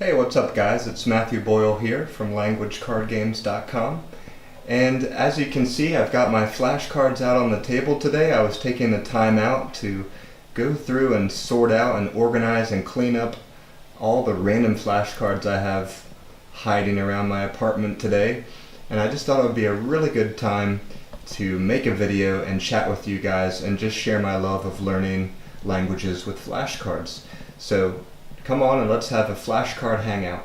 Hey, what's up guys? It's Matthew Boyle here from languagecardgames.com. And as you can see, I've got my flashcards out on the table today. I was taking the time out to go through and sort out and organize and clean up all the random flashcards I have hiding around my apartment today. And I just thought it would be a really good time to make a video and chat with you guys and just share my love of learning languages with flashcards. So come on and let's have a flashcard hangout.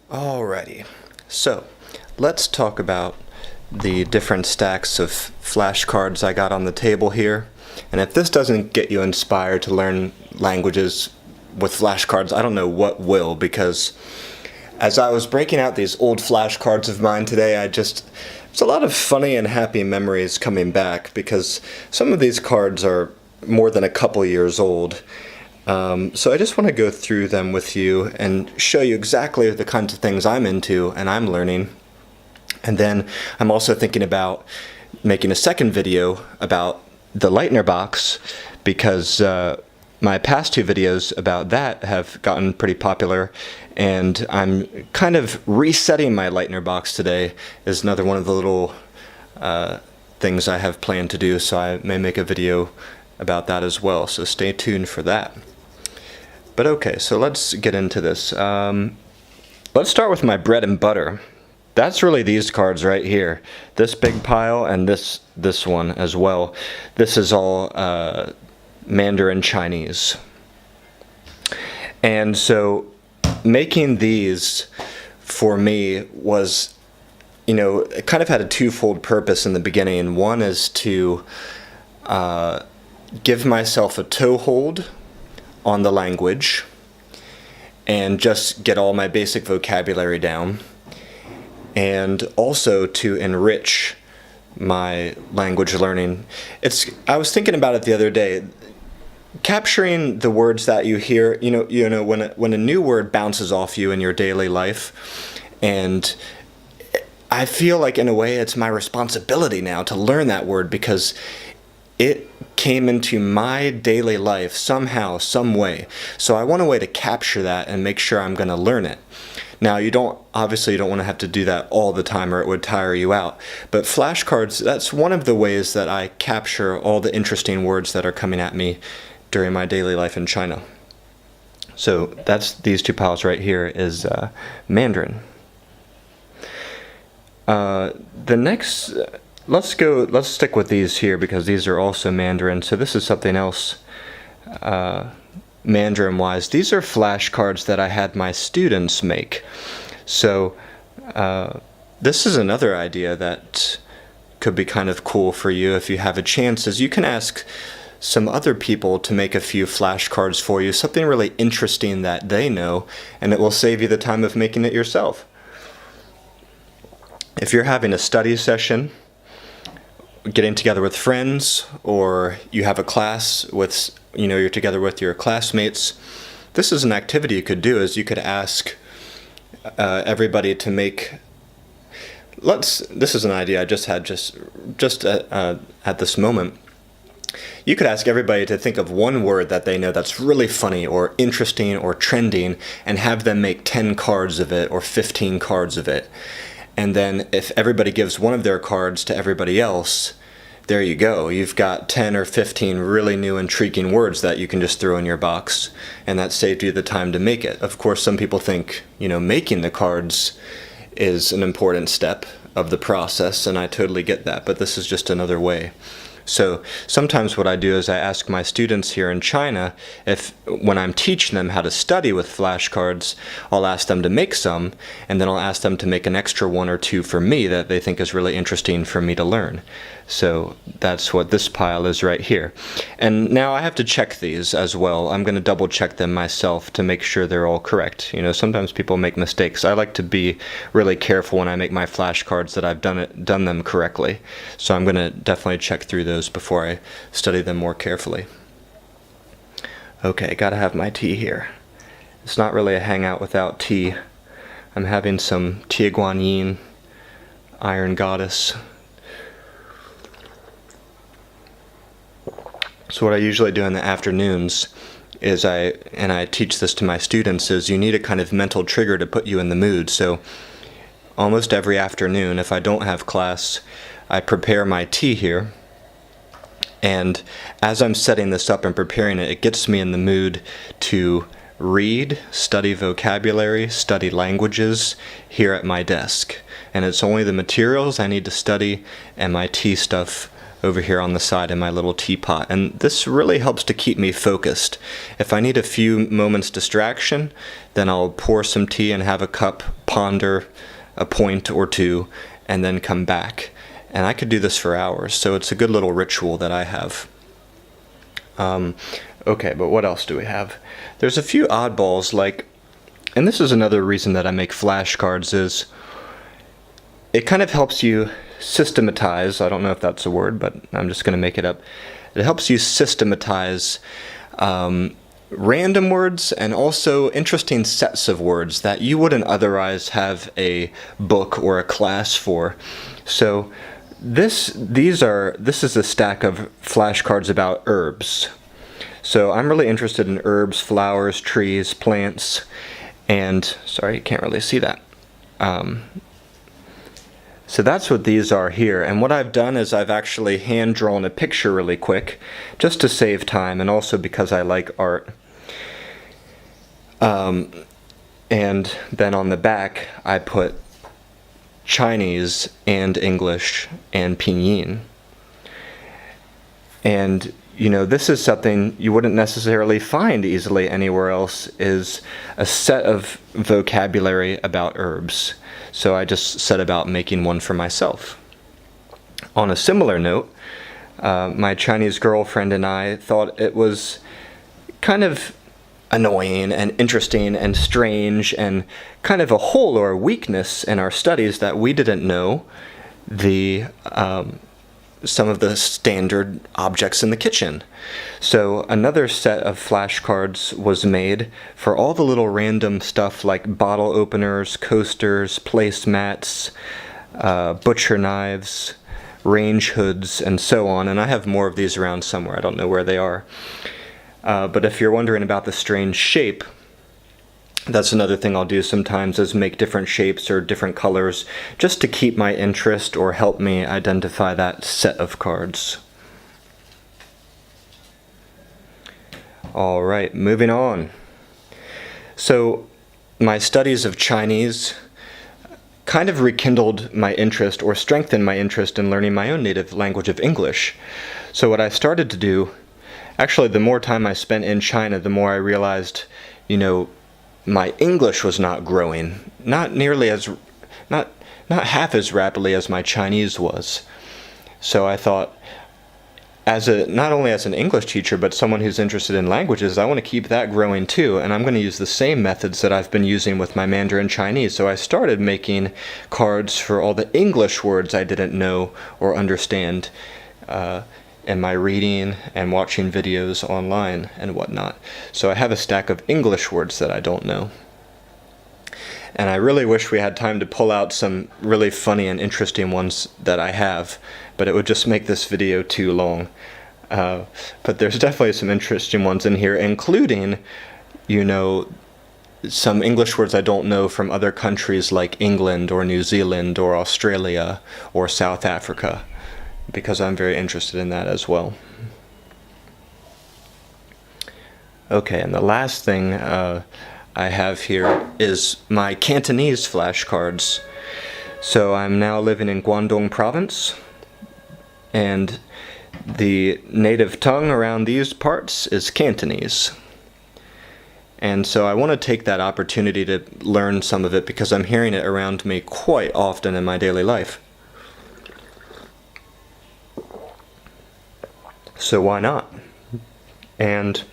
Alrighty, so let's talk about the different stacks of flashcards I got on the table here. And if this doesn't get you inspired to learn languages with flashcards, I don't know what will, because as I was breaking out these old flashcards of mine today, it's a lot of funny and happy memories coming back, because some of these cards are more than a couple years old. So I just want to go through them with you and show you exactly the kinds of things I'm into and I'm learning. And then I'm also thinking about making a second video about the Lightner box, because my past two videos about that have gotten pretty popular, and I'm kind of resetting my Lightner box today is another one of the little things I have planned to do, so I may make a video about that as well, so stay tuned for that. But okay, so let's get into this. Let's start with my bread and butter. That's really these cards right here. This big pile and this one as well. This is all Mandarin Chinese. And so making these for me was, it kind of had a twofold purpose in the beginning. One is to give myself a toehold on the language and just get all my basic vocabulary down, and also to enrich my language learning. I was thinking about it the other day, capturing the words that you hear, when a new word bounces off you in your daily life, and I feel like in a way it's my responsibility now to learn that word, because it came into my daily life somehow, some way. So I want a way to capture that and make sure I'm going to learn it. Now, obviously you don't want to have to do that all the time or it would tire you out. But flashcards, that's one of the ways that I capture all the interesting words that are coming at me during my daily life in China. So that's these two piles right here is Mandarin. The next... Let's stick with these here, because these are also Mandarin. So this is something else Mandarin-wise. These are flashcards that I had my students make. So this is another idea that could be kind of cool for you if you have a chance, is you can ask some other people to make a few flashcards for you, something really interesting that they know, and it will save you the time of making it yourself. If you're having a study session, getting together with friends, or you have a class with, you're together with your classmates, this is an activity you could do, is you could ask everybody to make, this is an idea I just had at this moment. You could ask everybody to think of one word that they know that's really funny or interesting or trending, and have them make 10 cards of it or 15 cards of it. And then if everybody gives one of their cards to everybody else, there you go. You've got 10 or 15 really new intriguing words that you can just throw in your box, and that saved you the time to make it. Of course, some people think, making the cards is an important step of the process, and I totally get that, but this is just another way. So sometimes what I do is I ask my students here in China if, when I'm teaching them how to study with flashcards, I'll ask them to make some, and then I'll ask them to make an extra one or two for me that they think is really interesting for me to learn. So that's what this pile is right here. And now I have to check these as well. I'm going to double check them myself to make sure they're all correct. You know, sometimes people make mistakes. I like to be really careful when I make my flashcards that I've done them correctly. So I'm going to definitely check through those before I study them more carefully. Okay, gotta have my tea here. It's not really a hangout without tea. I'm having some Tea Guan Yin, Iron Goddess. So what I usually do in the afternoons is I teach this to my students, is you need a kind of mental trigger to put you in the mood. So almost every afternoon, if I don't have class, I prepare my tea here. And as I'm setting this up and preparing it, it gets me in the mood to read, study vocabulary, study languages here at my desk. And it's only the materials I need to study and my tea stuff over here on the side in my little teapot. And this really helps to keep me focused. If I need a few moments distraction, then I'll pour some tea and have a cup, ponder a point or two, and then come back. And I could do this for hours, so it's a good little ritual that I have. Okay, but what else do we have? There's a few oddballs, like, and this is another reason that I make flashcards, is it kind of helps you systematize, I don't know if that's a word, but I'm just going to make it up. It helps you systematize random words and also interesting sets of words that you wouldn't otherwise have a book or a class for. So this is a stack of flashcards about herbs. So I'm really interested in herbs, flowers, trees, plants, and sorry, you can't really see that. So that's what these are here, and what I've done is I've actually hand drawn a picture really quick just to save time, and also because I like art. And then on the back I put Chinese and English and Pinyin. And you know, this is something you wouldn't necessarily find easily anywhere else, is a set of vocabulary about herbs. So I just set about making one for myself. On a similar note, my Chinese girlfriend and I thought it was kind of annoying and interesting and strange and kind of a hole or a weakness in our studies that we didn't know some of the standard objects in the kitchen. So another set of flashcards was made for all the little random stuff like bottle openers, coasters, placemats, butcher knives, range hoods, and so on. And I have more of these around somewhere. I don't know where they are. But if you're wondering about the strange shape, that's another thing I'll do sometimes, is make different shapes or different colors just to keep my interest or help me identify that set of cards. All right, moving on. So my studies of Chinese kind of rekindled my interest or strengthened my interest in learning my own native language of English. So what I started to do, actually the more time I spent in China, the more I realized, you know, my English was not growing, not half as rapidly as my Chinese was. So I thought, not only as an English teacher, but someone who's interested in languages, I want to keep that growing too, and I'm going to use the same methods that I've been using with my Mandarin Chinese. So I started making cards for all the English words I didn't know or understand in my reading and watching videos online and whatnot. So I have a stack of English words that I don't know. And I really wish we had time to pull out some really funny and interesting ones that I have, but it would just make this video too long. But there's definitely some interesting ones in here, including, you know, some English words I don't know from other countries like England or New Zealand or Australia or South Africa, because I'm very interested in that as well. Okay, and the last thing I have here is my Cantonese flashcards. So I'm now living in Guangdong province, and The native tongue around these parts is Cantonese. And so I want to take that opportunity to learn some of it because I'm hearing it around me quite often in my daily life. So why not? And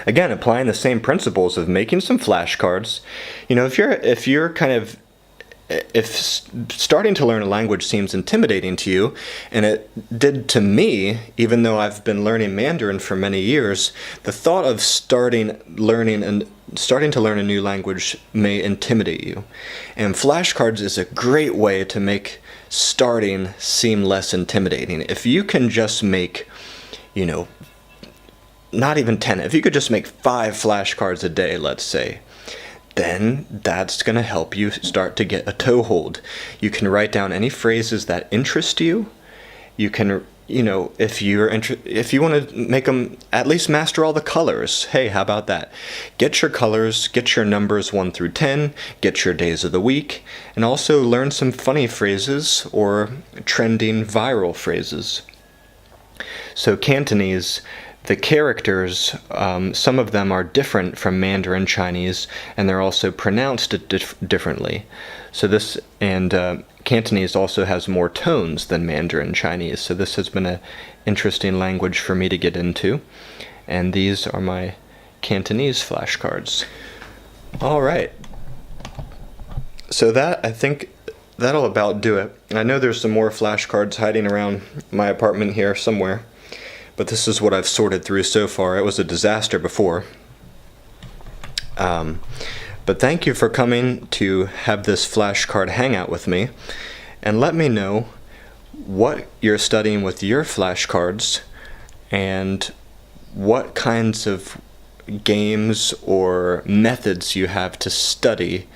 again, applying the same principles of making some flashcards. You know, if starting to learn a language seems intimidating to you, and it did to me, even though I've been learning Mandarin for many years, the thought of starting to learn a new language may intimidate you. And flashcards is a great way to make starting seem less intimidating. If you can just make, you know, not even 10, if you could just make 5 flashcards a day, let's say, then that's going to help you start to get a toehold. You can write down any phrases that interest you. You can, you know, if you want to make them, at least master all the colors. Hey, how about that? Get your colors, get your numbers 1 through 10, get your days of the week, and also learn some funny phrases or trending viral phrases. So Cantonese, the characters, some of them are different from Mandarin Chinese, and they're also pronounced differently. So this, and Cantonese also has more tones than Mandarin Chinese, so this has been an interesting language for me to get into. And these are my Cantonese flashcards. All right. So that, I think that'll about do it. I know there's some more flashcards hiding around my apartment here somewhere, but this is what I've sorted through so far. It was a disaster before. But thank you for coming to have this flashcard hangout with me. And let me know what you're studying with your flashcards and what kinds of games or methods you have to study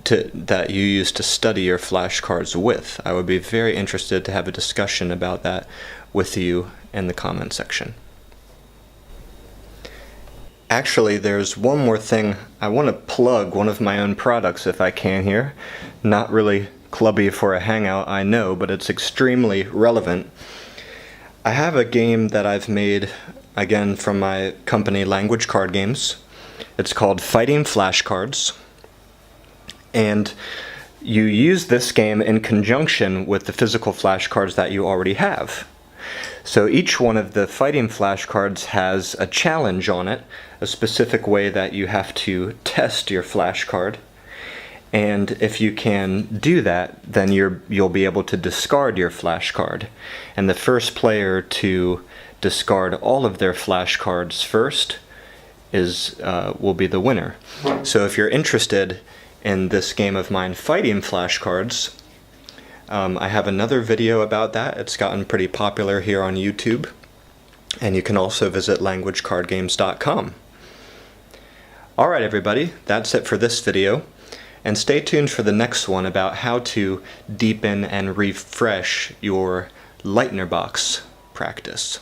that you use to study your flashcards with. I would be very interested to have a discussion about that with you in the comment section. Actually, there's one more thing. I want to plug one of my own products if I can here. Not really clubby for a hangout, I know, but it's extremely relevant. I have a game that I've made, again, from my company Language Card Games. It's called Fighting Flashcards. And you use this game in conjunction with the physical flashcards that you already have. So each one of the fighting flashcards has a challenge on it, a specific way that you have to test your flashcard. And if you can do that, then you'll be able to discard your flashcard. And the first player to discard all of their flashcards first will be the winner. So if you're interested in this game of mine, Fighting Flashcards, I have another video about that. It's gotten pretty popular here on YouTube. And you can also visit languagecardgames.com. Alright everybody, that's it for this video. And stay tuned for the next one about how to deepen and refresh your Lightner Box practice.